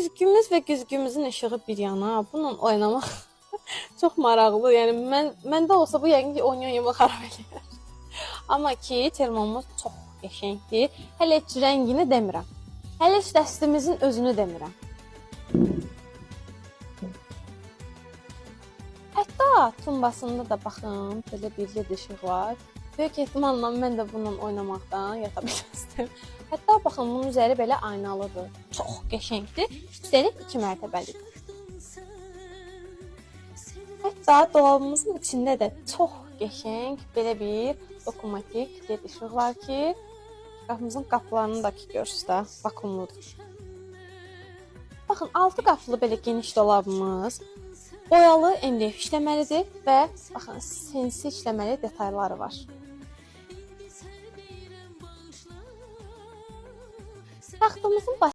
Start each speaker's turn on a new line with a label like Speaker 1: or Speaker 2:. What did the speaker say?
Speaker 1: Güzgümüz və güzgümüzün işığı bir yana. Bununla oynamaq çox maraqlı. Yəni məndə olsa bu yəqin ki, oyun xarab eləyər. Amma ki, termomuz çox qəşəngdir. Hələ heç rəngini demirəm. Hələ heç dəstimizin özünü demirəm. Hətta tumbasında da baxın, belə bir led işıq var. Böyük ehtimalla mən də bununla oynamaqdan yata bilməzdim. Hətta baxın, bunun üzəri belə aynalıdır. Çox qəşəngdir. Üstəlik 2 mərtəbəlidir. Hətta dolabımızın içində də çox qəşəng belə bir dokunmatik led işıq var ki, qapımızın qapılarını da görsünüz də, vakuumludur. Baxın, 6 qapılı belə geniş dolabımız boyalı MDF işləməlidir və baxın, sensi işləməli detalları var. Taxtımızın